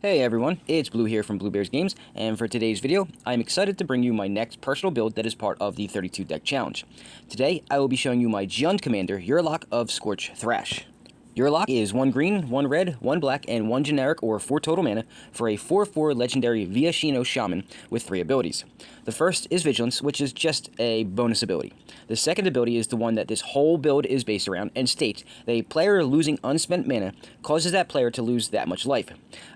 Hey everyone, it's Blue here from Blue Bears Games, and for today's video, I'm excited to bring you my next personal build that is part of the 32 deck challenge. Today, I will be showing you my Jund commander, Yurlok of Scorch Thrash. Yurlock is 1 green, 1 red, 1 black, and 1 generic or 4 total mana for a 4/4 legendary Viashino Shaman with 3 abilities. The first is Vigilance, which is just a bonus ability. The second ability is the one that this whole build is based around and states that a player losing unspent mana causes that player to lose that much life.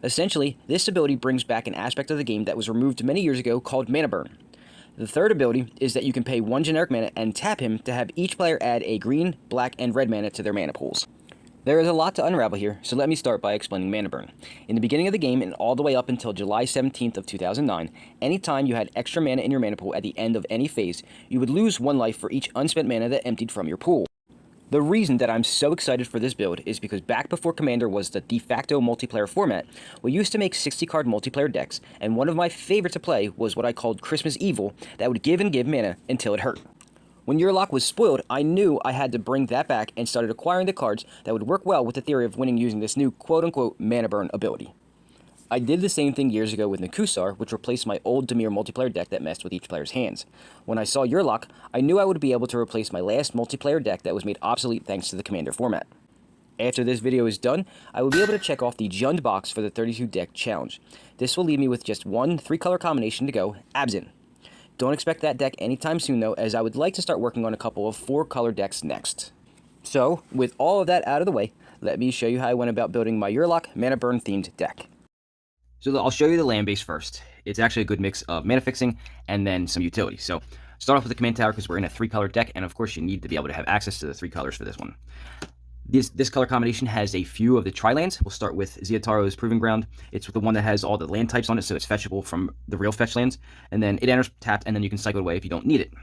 Essentially, this ability brings back an aspect of the game that was removed many years ago called Mana Burn. The third ability is that you can pay 1 generic mana and tap him to have each player add a green, black, and red mana to their mana pools. There is a lot to unravel here, so let me start by explaining Mana Burn. In the beginning of the game and all the way up until July 17th of 2009, anytime you had extra mana in your mana pool at the end of any phase, you would lose 1 life for each unspent mana that emptied from your pool. The reason that I'm so excited for this build is because back before Commander was the de facto multiplayer format, we used to make 60-card multiplayer decks, and one of my favorite to play was what I called Christmas Evil that would give and give mana until it hurt. When Yurlock was spoiled, I knew I had to bring that back and started acquiring the cards that would work well with the theory of winning using this new quote-unquote Mana Burn ability. I did the same thing years ago with Nakusar, which replaced my old Dimir multiplayer deck that messed with each player's hands. When I saw Yurlock, I knew I would be able to replace my last multiplayer deck that was made obsolete thanks to the Commander format. After this video is done, I will be able to check off the Jund box for the 32 deck challenge. This will leave me with just one 3-color combination to go, Abzin. Don't expect that deck anytime soon though, as I would like to start working on a couple of 4-color decks next. So, with all of that out of the way, let me show you how I went about building my Yurlock Mana Burn themed deck. So I'll show you the land base first. It's actually a good mix of mana fixing and then some utility. So start off with the command tower because we're in a 3-color deck, and of course you need to be able to have access to the 3 colors for this one. This color combination has a few of the tri-lands. We'll start with Ziataro's Proving Ground. It's the one that has all the land types on it, so it's fetchable from the real fetch lands. And then it enters tapped, and then you can cycle it away if you don't need it.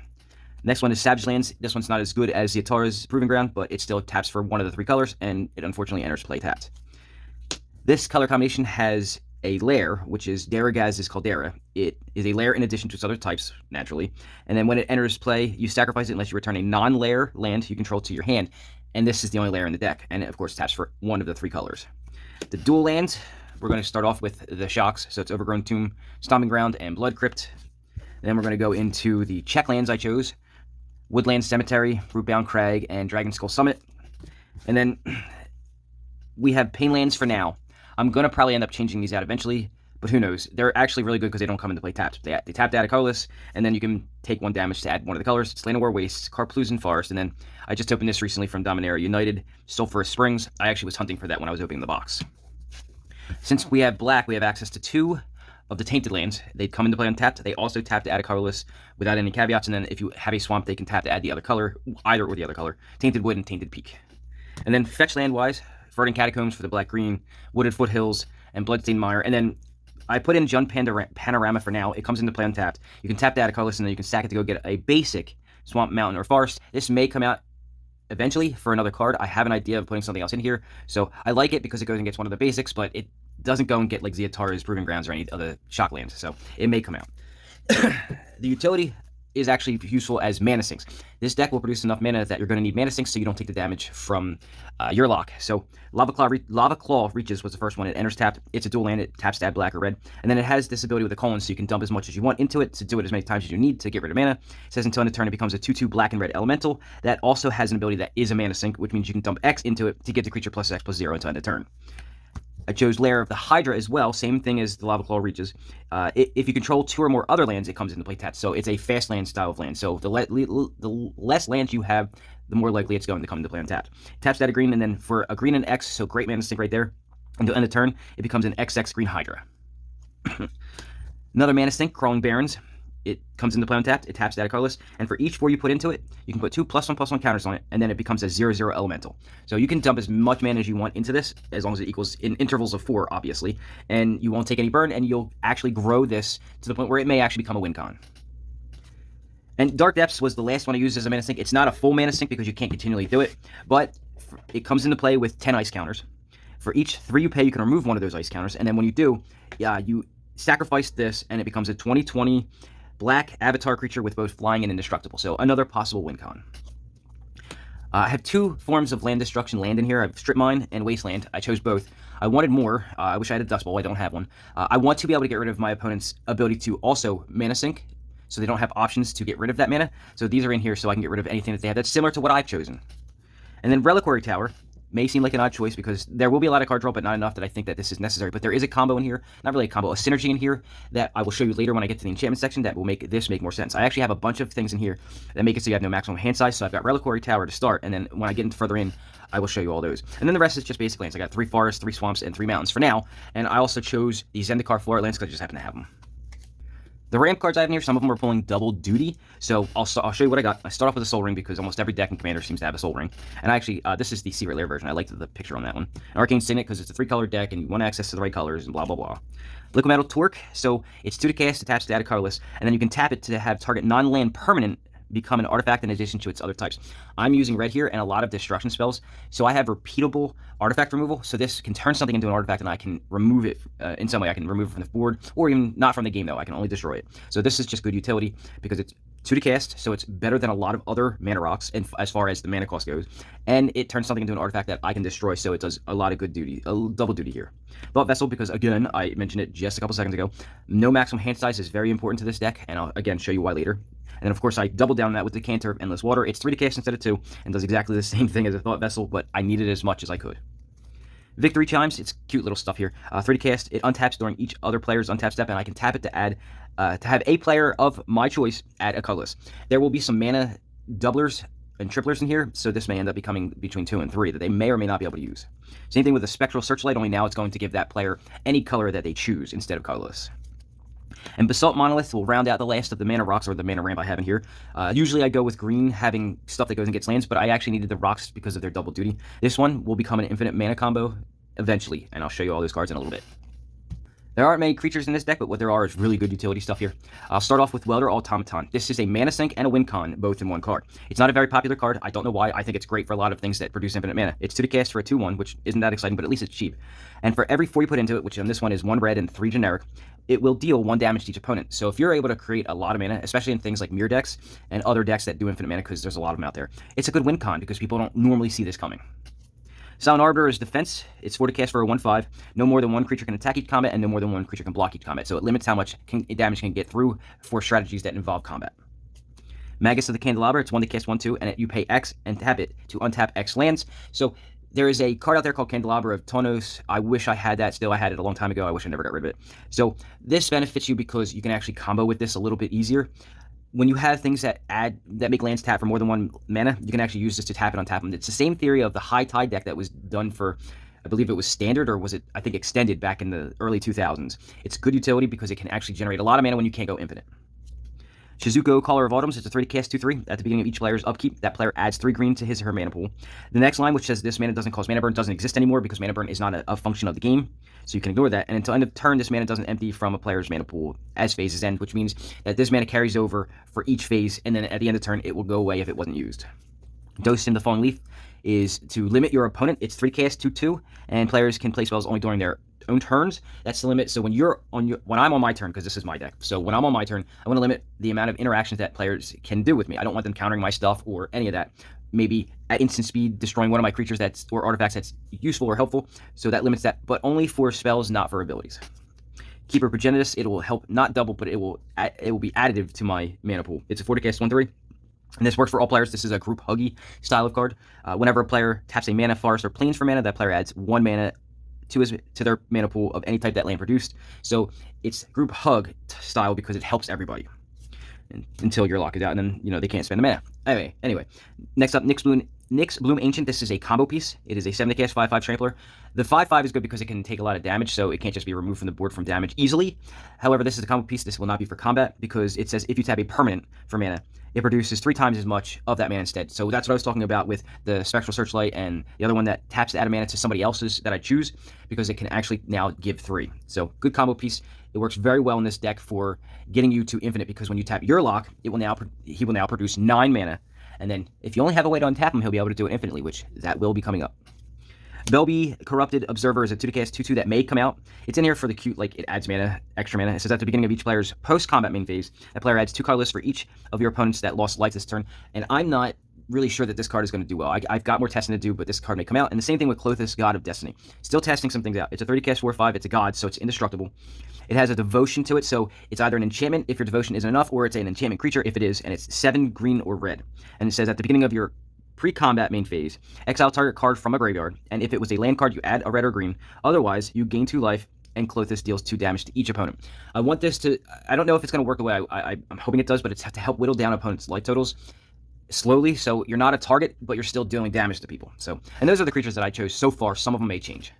Next one is Savage Lands. This one's not as good as Ziataro's Proving Ground, but it still taps for one of the 3 colors, and it unfortunately enters play tapped. This color combination has a lair, which is Daragaz's Caldera. It is a lair in addition to its other types, naturally. And then when it enters play, you sacrifice it unless you return a non-lair land you control to your hand. And this is the only layer in the deck, and it, of course, taps for one of the 3 colors. The dual lands, we're going to start off with the shocks, so it's Overgrown Tomb, Stomping Ground, and Blood Crypt. Then we're going to go into the check lands I chose, Woodland Cemetery, Rootbound Crag, and Dragon Skull Summit. And then we have Pain Lands for now. I'm going to probably end up changing these out eventually, but who knows. They're actually really good because they don't come into play tapped. They tap to add a colorless, and then you can take 1 damage to add one of the colors. It's Llanowar Wastes, Karplusan Forest, and then I just opened this recently from Dominaria United, Sulphurous Springs. I actually was hunting for that when I was opening the box. Since we have black, we have access to 2 of the Tainted Lands. They come into play untapped. They also tap to add a colorless without any caveats, and then if you have a swamp, they can tap to add the other color, either or the other color, Tainted Wood and Tainted Peak. And then fetch land-wise, Verdant Catacombs for the black-green, Wooded Foothills, and Bloodstained Mire. And then I put in Jund Panorama for now. It comes into play untapped. You can tap to add a colorless, and then you can stack it to go get a basic Swamp, Mountain, or Forest. This may come out eventually for another card. I have an idea of putting something else in here. So I like it because it goes and gets one of the basics, but it doesn't go and get like Ziataro's Proving Grounds or any other shock lands. So it may come out. The utility is actually useful as mana sinks. This deck will produce enough mana that you're going to need mana sinks so you don't take the damage from Yurlock. So Lava Claw Reaches was the first one. It enters tapped. It's a dual land. It taps to add black or red. And then it has this ability with a colon, so you can dump as much as you want into it to do it as many times as you need to get rid of mana. It says until end of turn it becomes a 2/2 black and red elemental. That also has an ability that is a mana sink, which means you can dump X into it to give the creature plus X plus 0 until end of turn. I chose Lair of the Hydra as well, same thing as the Lava Claw Reaches. If you control 2 or more other lands, it comes into play tapped. So it's a fast land style of land. So the less lands you have, the more likely it's going to come into play untapped. Taps that a green, and then for a green and X, so great mana sink right there. Until end of turn, it becomes an XX Green Hydra. Another mana sink, Crawling Barrens. It comes into play untapped, it taps to add a colorless, and for each 4 you put into it, you can put 2 +1/+1 counters on it, and then it becomes a 0/0 elemental. So you can dump as much mana as you want into this, as long as it equals in intervals of 4, obviously, and you won't take any burn, and you'll actually grow this to the point where it may actually become a win con. And Dark Depths was the last one I used as a mana sink. It's not a full mana sink because you can't continually do it, but it comes into play with 10 ice counters. For each 3 you pay, you can remove one of those ice counters, and then when you do, you sacrifice this, and it becomes a 20/20 black avatar creature with both flying and indestructible. So another possible win con. I have 2 forms of land destruction land in here. I have Strip Mine and Wasteland. I chose both. I wanted more. I wish I had a Dust Bowl. I don't have one. I want to be able to get rid of my opponent's ability to also mana sink, so they don't have options to get rid of that mana. So these are in here so I can get rid of anything that they have that's similar to what I've chosen. And then Reliquary Tower may seem like an odd choice because there will be a lot of card draw, but not enough that I think that this is necessary. But there is a combo in here, not really a combo, a synergy in here that I will show you later when I get to the enchantment section that will make this make more sense. I actually have a bunch of things in here that make it so you have no maximum hand size. So I've got Reliquary Tower to start, and then when I get into further in, I will show you all those. And then the rest is just basic lands. I got 3 forests, 3 swamps, and 3 mountains for now. And I also chose the Zendikar Floor lands because I just happen to have them. The ramp cards I have in here, some of them are pulling double duty, so I'll show you what I got. I start off with a Soul Ring because almost every deck in Commander seems to have a Soul Ring. And actually, this is the Secret Lair version. I liked the picture on that one. An Arcane Signet because it's a 3-color deck and you want access to the right colors and blah, blah, blah. Liquid Metal Torque, so it's 2 to cast, attached to add a colorless, and then you can tap it to have target non-land permanent become an artifact in addition to its other types. I'm using red here and a lot of destruction spells, so I have repeatable artifact removal, so this can turn something into an artifact and I can remove it in some way. I can remove it from the board, or even not from the game though, I can only destroy it. So this is just good utility because it's 2 to cast, so it's better than a lot of other mana rocks and as far as the mana cost goes, and it turns something into an artifact that I can destroy, so it does a lot of good duty, double duty here. Thought Vessel, because again, I mentioned it just a couple seconds ago, no maximum hand size is very important to this deck, and I'll again show you why later. And then, of course, I doubled down on that with the Decanter of Endless Water. It's 3 to cast instead of 2, and does exactly the same thing as a Thought Vessel, but I needed as much as I could. Victory Chimes, it's cute little stuff here. 3 to cast, it untaps during each other player's untap step, and I can tap it to add, to have a player of my choice add a colorless. There will be some mana doublers and triplers in here, so this may end up becoming between 2 and 3 that they may or may not be able to use. Same thing with the Spectral Searchlight, only now it's going to give that player any color that they choose instead of colorless. And Basalt Monolith will round out the last of the mana rocks, or the mana ramp I have in here. Usually I go with green, having stuff that goes and gets lands, but I actually needed the rocks because of their double duty. This one will become an infinite mana combo eventually, and I'll show you all those cards in a little bit. There aren't many creatures in this deck, but what there are is really good utility stuff here. I'll start off with Welder Automaton. This is a mana sink and a win con, both in one card. It's not a very popular card. I don't know why. I think it's great for a lot of things that produce infinite mana. It's 2 to cast for a 2/1, which isn't that exciting, but at least it's cheap. And for every 4 you put into it, which on this one is 1 red and 3 generic, it will deal 1 damage to each opponent. So if you're able to create a lot of mana, especially in things like mirror decks and other decks that do infinite mana, because there's a lot of them out there, it's a good win con because people don't normally see this coming. Silent Arbiter is defense. It's 4 to cast for a 1/5. No more than 1 creature can attack each combat, and no more than 1 creature can block each combat. So it limits how much damage can get through for strategies that involve combat. Magus of the Candelabra, it's 1 to cast 1/2, and you pay X and tap it to untap X lands. So there is a card out there called Candelabra of Tonos. I wish I had that still. I had it a long time ago. I wish I never got rid of it. So this benefits you because you can actually combo with this a little bit easier. When you have things that make lands tap for more than 1 mana, you can actually use this to tap and untap them. It's the same theory of the High Tide deck that was done for, I believe it was Standard, or was it, I think, Extended back in the early 2000s. It's good utility because it can actually generate a lot of mana when you can't go infinite. Shizuko, Caller of Autumns, it's a 3 to cast 2/3. At the beginning of each player's upkeep, that player adds 3 green to his or her mana pool. The next line, which says this mana doesn't cause mana burn, doesn't exist anymore because mana burn is not a function of the game. So you can ignore that. And until end of turn, this mana doesn't empty from a player's mana pool as phases end, which means that this mana carries over for each phase, and then at the end of turn, it will go away if it wasn't used. Dose in the Falling Leaf is to limit your opponent. It's 3 cast 2/2, and players can play spells only during their own turns. That's the limit. So when I'm on my turn, because this is my deck, so when I'm on my turn, I want to limit the amount of interactions that players can do with me. I don't want them countering my stuff or any of that. Maybe at instant speed destroying one of my creatures or artifacts that's useful or helpful. So that limits that, but only for spells, not for abilities. Keeper Progenitus, it will help not double, but it will be additive to my mana pool. It's a 4 to cast 1/3. And this works for all players. This is a group huggy style of card. Whenever a player taps a mana, forest, or plains for mana, that player adds 1 mana to their mana pool of any type that land produced. So it's group hug style because it helps everybody until Yurlock is out, and then they can't spend the mana. Anyway, next up, Nyx Bloom Ancient. This is a combo piece. It is a 7 to cast 5/5 trampler. The 5/5 is good because it can take a lot of damage, so it can't just be removed from the board from damage easily. However, this is a combo piece. This will not be for combat because it says if you tap a permanent for mana, it produces 3 times as much of that mana instead. So that's what I was talking about with the Spectral Searchlight and the other one that taps to add a mana to somebody else's that I choose, because it can actually now give 3. So good combo piece. It works very well in this deck for getting you to infinite, because when you tap Yurlock, he will now produce 9 mana, and then if you only have a way to untap him, he'll be able to do it infinitely, which that will be coming up. Belby Corrupted Observer is a 2 to cast 2/2 that may come out. It's in here for the cute, like it adds mana, extra mana. It says at the beginning of each player's post-combat main phase, that player adds 2 colorless for each of your opponents that lost life this turn. And I'm not really sure that this card is going to do well. I've got more testing to do, but this card may come out. And the same thing with Klothys, God of Destiny. Still testing some things out. It's a 30 cast 4/5. It's a god, so it's indestructible. It has a devotion to it, so it's either an enchantment if your devotion isn't enough, or it's an enchantment creature if it is, and it's 7 green or red. And it says at the beginning of your pre-combat main phase, exile target card from a graveyard, and if it was a land card, you add a red or green. Otherwise, you gain 2 life, and Klothys deals 2 damage to each opponent. I want this to, I don't know if it's going to work the way I'm hoping it does, but it's to help whittle down opponents' life totals slowly, so you're not a target, but you're still dealing damage to people. So, and those are the creatures that I chose so far. Some of them may change.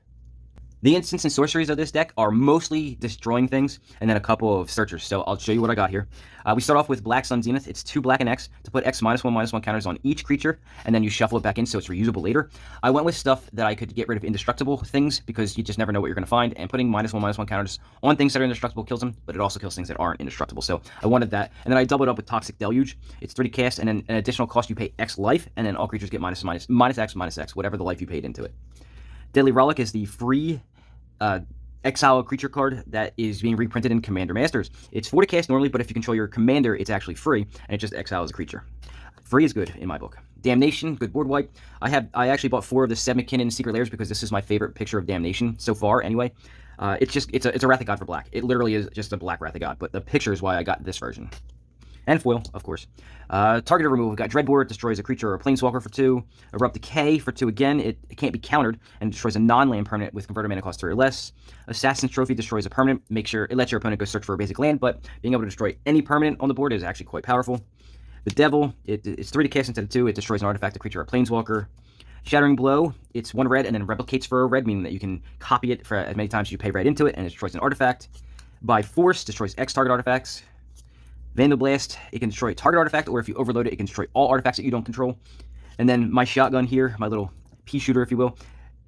The instants and sorceries of this deck are mostly destroying things, and then a couple of searchers. So I'll show you what I got here. We start off with Black Sun Zenith. It's 2 black and X to put X -1/-1 counters on each creature, and then you shuffle it back in so it's reusable later. I went with stuff that I could get rid of indestructible things, because you just never know what you're going to find, and putting -1/-1 counters on things that are indestructible kills them, but it also kills things that aren't indestructible. So I wanted that, and then I doubled up with Toxic Deluge. It's 30 cast, and then an additional cost you pay X life, and then all creatures get -X, whatever the life you paid into it. Deadly Relic is the free exile creature card that is being reprinted in Commander Masters. It's 4 to cast normally, but if you control your commander, it's actually free, and it just exiles a creature. Free is good in my book. Damnation, good board wipe. I actually bought 4 of the Seven McKinnon Secret Lairs because this is my favorite picture of Damnation so far. Anyway, it's a Wrath of God for black. It literally is just a black Wrath of God, but the picture is why I got this version. And foil, of course. Targeted removal. We've got Dreadbore. It destroys a creature or a planeswalker for 2. Erupt Decay for 2 again. It can't be countered, and destroys a non-land permanent with converted mana cost 3 or less. Assassin's Trophy destroys a permanent. Make sure it lets your opponent go search for a basic land, but being able to destroy any permanent on the board is actually quite powerful. The Devil. It's 3 to cast instead of 2. It destroys an artifact, a creature, or a planeswalker. Shattering Blow. It's 1 red and then replicates for a red, meaning that you can copy it for as many times as you pay red into it, and it destroys an artifact. By Force. Destroys X target artifacts. Vandal Blast, it can destroy a target artifact, or if you overload it, it can destroy all artifacts that you don't control. And then my shotgun here, my little pea shooter, if you will,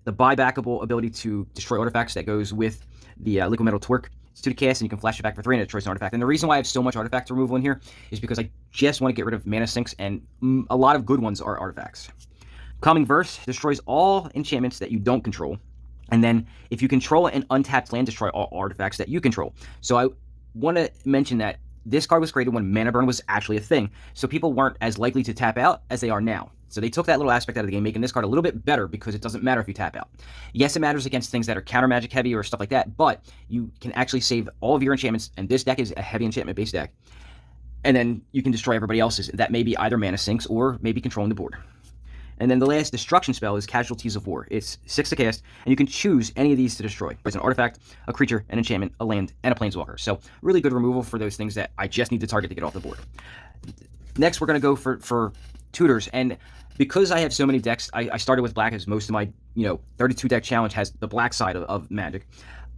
the buybackable ability to destroy artifacts that goes with the Liquid Metal Twerk. It's 2 to cast, and you can flash it back for 3, and it destroys an artifact. And the reason why I have so much artifact removal in here is because I just want to get rid of mana sinks, and a lot of good ones are artifacts. Calming Verse destroys all enchantments that you don't control. And then if you control an untapped land, destroy all artifacts that you control. So I want to mention that this card was created when mana burn was actually a thing, so people weren't as likely to tap out as they are now. So they took that little aspect out of the game, making this card a little bit better because it doesn't matter if you tap out. Yes, it matters against things that are counter magic heavy or stuff like that, but you can actually save all of your enchantments, and this deck is a heavy enchantment based deck. And then you can destroy everybody else's that may be either mana sinks or maybe controlling the board. And then the last destruction spell is Casualties of War. It's 6 to cast, and you can choose any of these to destroy. It's an artifact, a creature, an enchantment, a land, and a planeswalker. So really good removal for those things that I just need to target to get off the board. Next, we're going to go for tutors, and because I have so many decks, I started with black as most of my 32 deck challenge has the black side of Magic.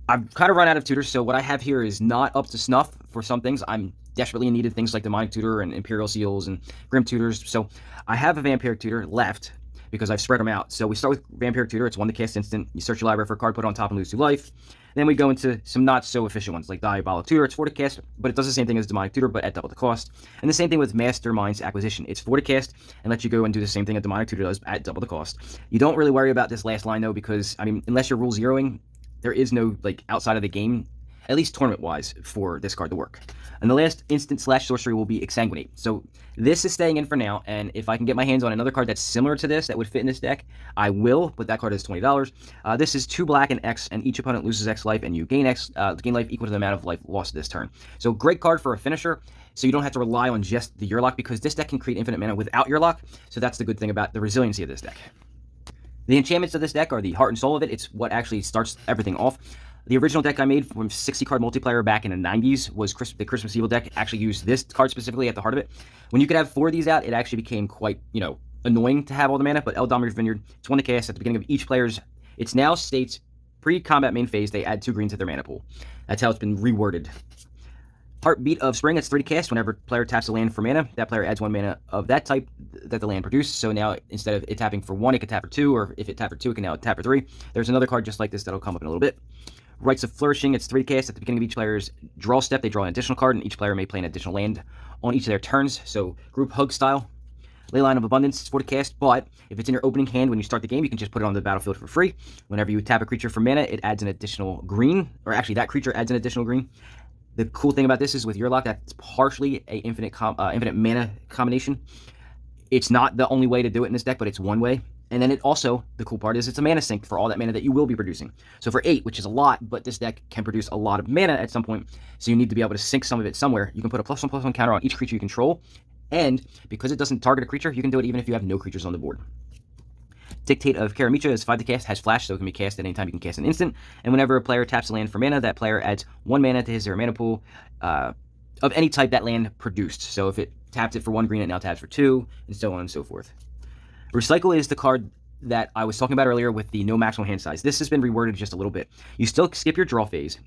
I've kind of run out of tutors, so what I have here is not up to snuff for some things. I'm desperately in need of things like Demonic Tutor and Imperial Seals and Grim Tutors. So I have a Vampiric Tutor left because I've spread them out. So we start with Vampiric Tutor. It's 1 to cast instant. You search your library for a card, put it on top, and lose 2 life. Then we go into some not so efficient ones like Diabolic Tutor. It's 4 to cast, but it does the same thing as Demonic Tutor, but at double the cost. And the same thing with Mastermind's Acquisition. It's 4 to cast and lets you go and do the same thing that Demonic Tutor does at double the cost. You don't really worry about this last line though, because I mean, unless you're rule zeroing, there is no outside of the game, at least tournament-wise, for this card to work. And the last instant / sorcery will be Exsanguinate. So this is staying in for now, and if I can get my hands on another card that's similar to this that would fit in this deck, I will, but that card is $20. This is 2 black and X, and each opponent loses X life, and you gain gain life equal to the amount of life lost this turn. So great card for a finisher, so you don't have to rely on just the Yurlock, because this deck can create infinite mana without Yurlock, so that's the good thing about the resiliency of this deck. The enchantments of this deck are the heart and soul of it. It's what actually starts everything off. The original deck I made from 60-card multiplayer back in the 90s was the Christmas Evil deck. Actually used this card specifically at the heart of it. When you could have 4 of these out, it actually became quite, annoying to have all the mana, but Eldomir's Vineyard, it's 1 to cast at the beginning of each player's. It's now states pre-combat main phase, they add 2 green to their mana pool. That's how it's been reworded. Heartbeat of Spring, it's 3 to cast. Whenever player taps a land for mana, that player adds 1 mana of that type that the land produced. So now, instead of it tapping for 1, it could tap for 2, or if it tapped for 2, it can now tap for 3. There's another card just like this that'll come up in a little bit. Rites of Flourishing, it's 3 to cast. At the beginning of each player's draw step, they draw an additional card, and each player may play an additional land on each of their turns, so group hug style. Leyline of Abundance, it's 4 to cast, but if it's in your opening hand when you start the game, you can just put it on the battlefield for free. Whenever you tap a creature for mana, it adds an additional green, or actually that creature adds an additional green. The cool thing about this is with Yurlock, that's partially a infinite mana combination. It's not the only way to do it in this deck, but it's one way. And then it also, the cool part is it's a mana sink for all that mana that you will be producing. So for 8, which is a lot, but this deck can produce a lot of mana at some point, so you need to be able to sink some of it somewhere. You can put a +1/+1 counter on each creature you control, and because it doesn't target a creature, you can do it even if you have no creatures on the board. Dictate of Karamicha is 5 to cast, has flash, so it can be cast at any time you can cast an instant, and whenever a player taps a land for mana, that player adds 1 mana to his or her mana pool of any type that land produced. So if it tapped it for 1 green, it now taps for 2, and so on and so forth. Recycle is the card that I was talking about earlier with the no maximum hand size. This has been reworded just a little bit. You still skip your draw phase.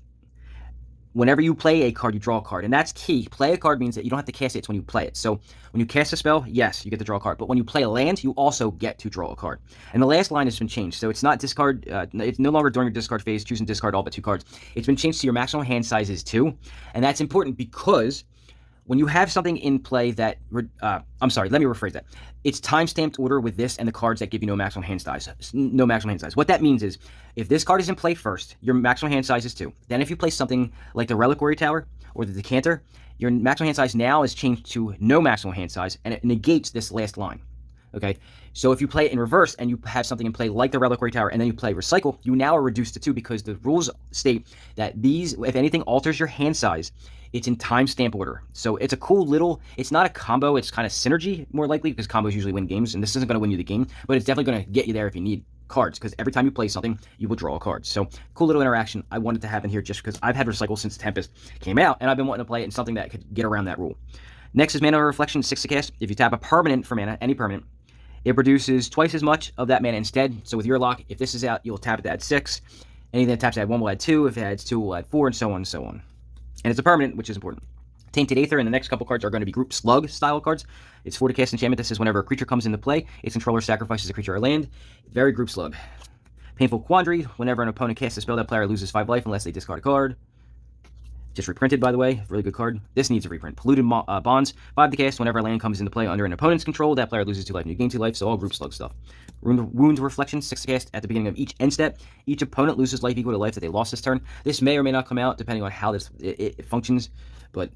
Whenever you play a card, you draw a card, and that's key. Play a card means that you don't have to cast it when you play it. So when you cast a spell, yes, you get to draw a card, but when you play a land, you also get to draw a card. And the last line has been changed, so it's not discard, it's no longer during your discard phase, choose and discard all but 2 cards. It's been changed to your maximum hand sizes too, and that's important because when you have something in play that, I'm sorry, let me rephrase that. It's time-stamped order with this and the cards that give you no maximum hand size. No maximum hand size. What that means is, if this card is in play first, your maximum hand size is 2. Then if you play something like the Reliquary Tower or the Decanter, your maximum hand size now is changed to no maximum hand size, and it negates this last line. Okay, so if you play it in reverse and you have something in play like the Reliquary Tower and then you play Recycle, you now are reduced to 2 because the rules state that these, if anything alters your hand size, it's in timestamp order. So it's a cool little, it's not a combo, it's kind of synergy more likely because combos usually win games, and this isn't going to win you the game, but it's definitely going to get you there if you need cards, because every time you play something, you will draw a card. So cool little interaction I wanted to have in here just because I've had Recycle since Tempest came out, and I've been wanting to play it in something that could get around that rule. Next is Mana Reflection, 6 to cast. If you tap a permanent for mana, any permanent, it produces twice as much of that mana instead. So with Yurlock, if this is out, you'll tap it to add 6. Anything that taps to add 1 will add 2. If it adds 2, will add 4, and so on and so on. And it's a permanent, which is important. Tainted Aether and the next couple cards are going to be group Slug style cards. It's 4 to cast enchantment. This is whenever a creature comes into play, its controller sacrifices a creature or land. Very group Slug. Painful Quandary. Whenever an opponent casts a spell, that player loses 5 life unless they discard a card. Just reprinted, by the way. Really good card. This needs a reprint. Polluted Bonds. 5 to cast. Whenever a land comes into play under an opponent's control, that player loses 2 life and you gain 2 life. So all group Slug stuff. Wound Reflection. 6 to cast. At the beginning of each end step, each opponent loses life equal to life that they lost this turn. This may or may not come out depending on how it functions, but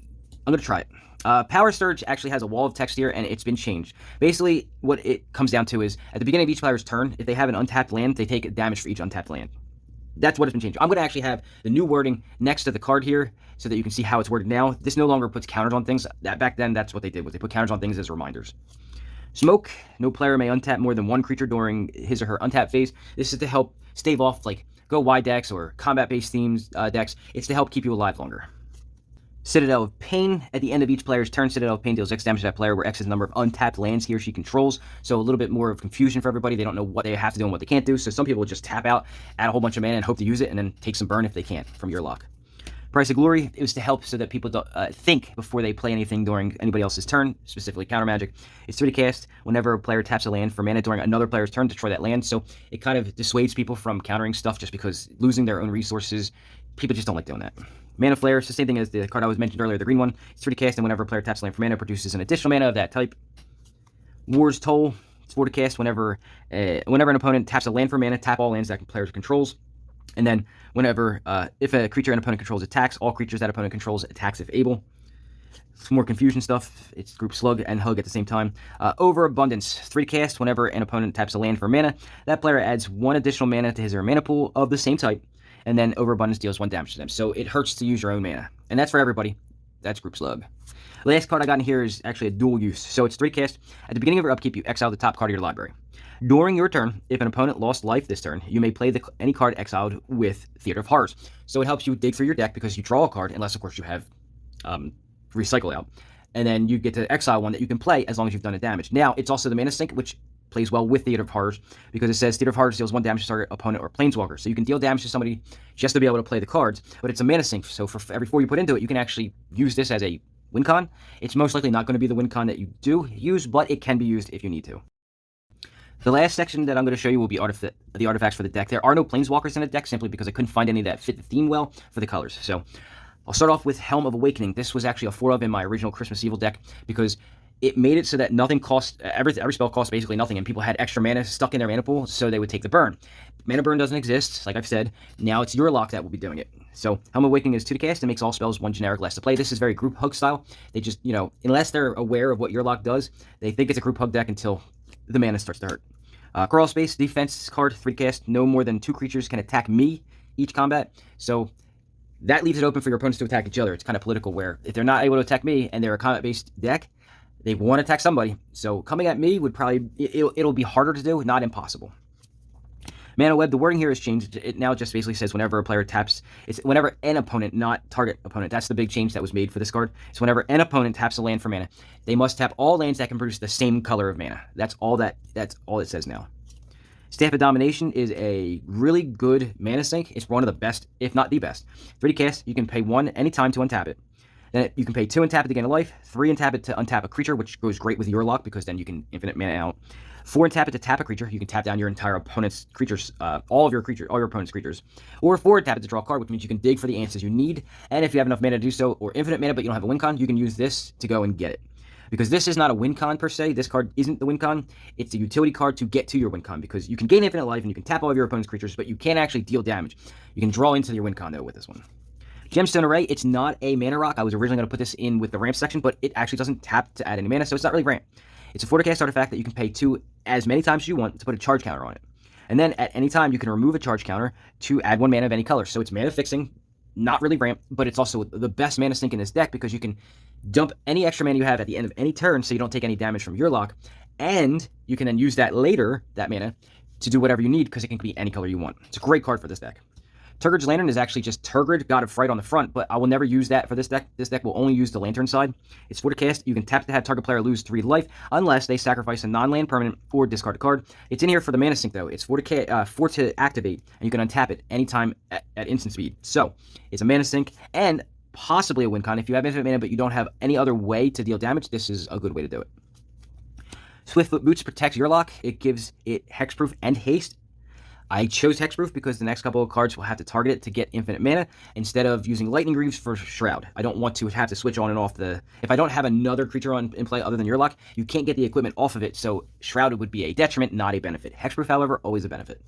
I'm going to try it. Power Surge actually has a wall of text here, and it's been changed. Basically, what it comes down to is, at the beginning of each player's turn, if they have an untapped land, they take damage for each untapped land. That's what it's been changed. I'm going to actually have the new wording next to the card here, so that you can see how it's worded now. This no longer puts counters on things. Back then, that's what they did, was they put counters on things as reminders. Smoke. No player may untap more than 1 creature during his or her untap phase. This is to help stave off, like, go wide decks or combat-based themes decks. It's to help keep you alive longer. Citadel of Pain. At the end of each player's turn, Citadel of Pain deals X damage to that player, where X is the number of untapped lands he or she controls. So a little bit more of confusion for everybody. They don't know what they have to do and what they can't do. So some people just tap out, add a whole bunch of mana, and hope to use it, and then take some burn if they can't from Yurlock. Price of Glory. It was to help so that people don't think before they play anything during anybody else's turn, specifically counter magic. It's 3 to cast. Whenever a player taps a land for mana during another player's turn, destroy that land. So it kind of dissuades people from countering stuff just because losing their own resources, people just don't like doing that. Mana Flare, it's the same thing as the card I was mentioned earlier, the green one. It's 3 to cast, and whenever a player taps a land for mana, produces an additional mana of that type. War's Toll. It's 4 to cast. Whenever an opponent taps a land for mana, tap all lands that player controls. And then whenever, if a creature an opponent controls attacks, all creatures that opponent controls attacks if able. Some more confusion stuff. It's group Slug and Hug at the same time. Overabundance. 3 to cast. Whenever an opponent taps a land for mana, that player adds 1 additional mana to his or her mana pool of the same type. And then Overabundance deals 1 damage to them. So it hurts to use your own mana. And that's for everybody. That's group Slug. The last card I got in here is actually a dual use. So it's 3 cast. At the beginning of your upkeep, you exile the top card of your library. During your turn, if an opponent lost life this turn, you may play any card exiled with Theater of Horrors. So it helps you dig through your deck because you draw a card, unless of course you have Recycle out. And then you get to exile one that you can play as long as you've done a damage. Now, it's also the mana sink, which plays well with Theater of Horrors, because it says Theater of Horrors deals 1 damage to target opponent or planeswalker. So you can deal damage to somebody just to be able to play the cards, but it's a mana sink. So for every 4 you put into it, you can actually use this as a win con. It's most likely not going to be the win con that you do use, but it can be used if you need to. The last section that I'm going to show you will be the artifacts for the deck. There are no planeswalkers in the deck simply because I couldn't find any that fit the theme well for the colors. So I'll start off with Helm of Awakening. This was actually a 4 of in my original Christmas Evil deck because it made it so that nothing cost, every spell cost basically nothing, and people had extra mana stuck in their mana pool, so they would take the burn. Mana burn doesn't exist, like I've said. Now it's Yurlock that will be doing it. So Helm of Awakening is 2 to cast and makes all spells 1 generic less to play. This is very group hug style. They just, unless they're aware of what Yurlock does, they think it's a group hug deck until the mana starts to hurt. Crawl Space, defense card, 3 to cast. No more than 2 creatures can attack me each combat. So that leaves it open for your opponents to attack each other. It's kind of political where if they're not able to attack me and they're a combat-based deck, they want to attack somebody. So coming at me would probably, it'll be harder to do, not impossible. Mana Web, the wording here has changed. It now just basically says whenever a player taps, it's whenever an opponent, not target opponent. That's the big change that was made for this card. It's whenever an opponent taps a land for mana, they must tap all lands that can produce the same color of mana. That's all it says now. Staff of Domination is a really good mana sink. It's one of the best, if not the best. 3 to cast, you can pay 1 anytime to untap it. Then you can pay 2 and tap it to gain a life, 3 and tap it to untap a creature, which goes great with Yurlock because then you can infinite mana out. 4 and tap it to tap a creature. You can tap down your entire opponent's creatures, all your opponent's creatures. Or 4 and tap it to draw a card, which means you can dig for the answers you need. And if you have enough mana to do so, or infinite mana but you don't have a win con, you can use this to go and get it. Because this is not a win con per se. This card isn't the win con. It's a utility card to get to your win con because you can gain infinite life and you can tap all of your opponent's creatures, but you can't actually deal damage. You can draw into your win con though with this one. Gemstone Array, it's not a mana rock. I was originally going to put this in with the ramp section, but it actually doesn't tap to add any mana, so it's not really ramp. It's a 4 to cast artifact that you can pay 2 as many times as you want to put a charge counter on it. And then at any time, you can remove a charge counter to add 1 mana of any color. So it's mana fixing, not really ramp, but it's also the best mana sink in this deck because you can dump any extra mana you have at the end of any turn so you don't take any damage from Yurlock, and you can then use that later, that mana, to do whatever you need because it can be any color you want. It's a great card for this deck. Turgid's Lantern is actually just Turgid, God of Fright on the front, but I will never use that for this deck. This deck will only use the Lantern side. It's 4 to cast. You can tap to have target player lose 3 life, unless they sacrifice a non-land permanent or discard a card. It's in here for the mana sink, though. It's 4 to activate, and you can untap it anytime at instant speed. So, it's a mana sink, and possibly a win con. If you have infinite mana, but you don't have any other way to deal damage, this is a good way to do it. Swiftfoot Boots protects Yurlock. It gives it hexproof and haste. I chose Hexproof because the next couple of cards will have to target it to get infinite mana instead of using Lightning Greaves for Shroud. I don't want to have to switch on and off the... If I don't have another creature in play other than Yurlock, you can't get the equipment off of it, so Shroud would be a detriment, not a benefit. Hexproof, however, always a benefit.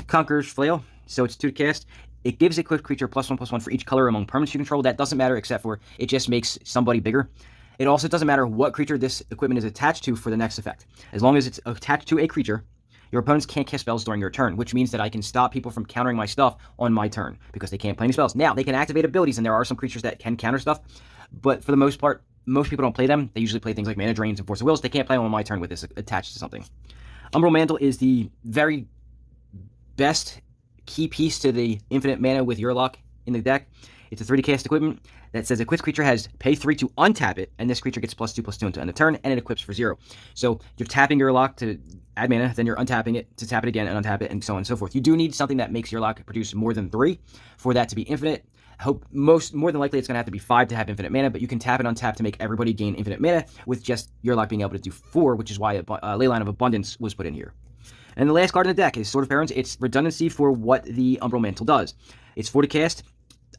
Conqueror's Flail, so it's 2 to cast. It gives equipped creature +1/+1 for each color among permanents you control. That doesn't matter except for it just makes somebody bigger. It also doesn't matter what creature this equipment is attached to for the next effect. As long as it's attached to a creature, your opponents can't cast spells during your turn, which means that I can stop people from countering my stuff on my turn because they can't play any spells. Now, they can activate abilities, and there are some creatures that can counter stuff, but for the most part, most people don't play them. They usually play things like Mana Drains and Force of Wills. They can't play them on my turn with this attached to something. Umbral Mantle is the very best key piece to the infinite mana with Yurlock in the deck. It's a 3 to cast equipment that says equipped creature has pay 3 to untap it, and this creature gets +2/+2 until end of turn, and it equips for 0. So you're tapping Yurlock to add mana, then you're untapping it to tap it again and untap it, and so on and so forth. You do need something that makes Yurlock produce more than 3 for that to be infinite. More than likely it's going to have to be 5 to have infinite mana, but you can tap and untap to make everybody gain infinite mana with just Yurlock being able to do 4, which is why Leyline of Abundance was put in here. And the last card in the deck is Sword of Barons. It's redundancy for what the Umbral Mantle does. It's 4 to cast.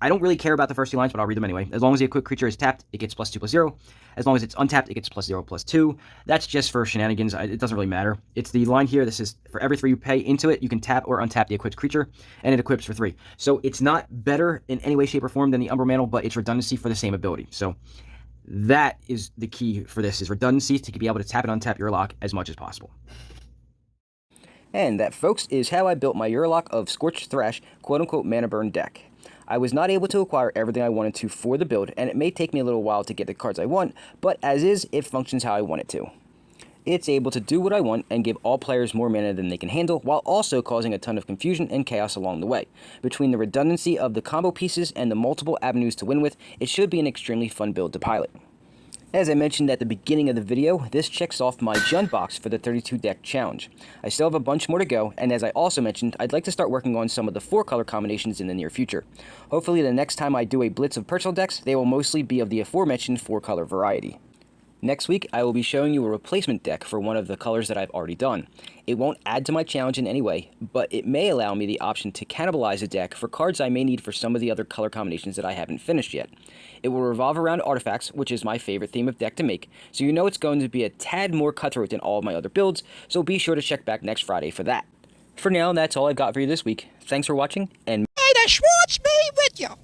I don't really care about the first 2 lines, but I'll read them anyway. As long as the equipped creature is tapped, it gets +2/+0. As long as it's untapped, it gets +0/+2. That's just for shenanigans. It doesn't really matter. It's the line here. This is for every 3 you pay into it, you can tap or untap the equipped creature, and it equips for 3. So it's not better in any way, shape, or form than the Umbral Mantle, but it's redundancy for the same ability. So that is the key for this, is redundancy to be able to tap and untap Yurlock as much as possible. And that, folks, is how I built my Yurlok of Scorch Thrash quote-unquote mana burn deck. I was not able to acquire everything I wanted to for the build, and it may take me a little while to get the cards I want, but as is, it functions how I want it to. It's able to do what I want and give all players more mana than they can handle, while also causing a ton of confusion and chaos along the way. Between the redundancy of the combo pieces and the multiple avenues to win with, it should be an extremely fun build to pilot. As I mentioned at the beginning of the video, this checks off my Jund box for the 32 deck challenge. I still have a bunch more to go, and as I also mentioned, I'd like to start working on some of the 4 color combinations in the near future. Hopefully the next time I do a blitz of personal decks, they will mostly be of the aforementioned 4 color variety. Next week, I will be showing you a replacement deck for one of the colors that I've already done. It won't add to my challenge in any way, but it may allow me the option to cannibalize a deck for cards I may need for some of the other color combinations that I haven't finished yet. It will revolve around artifacts, which is my favorite theme of deck to make, so you know it's going to be a tad more cutthroat than all of my other builds, so be sure to check back next Friday for that. For now, that's all I've got for you this week. Thanks for watching, and May the Schwartz be with you!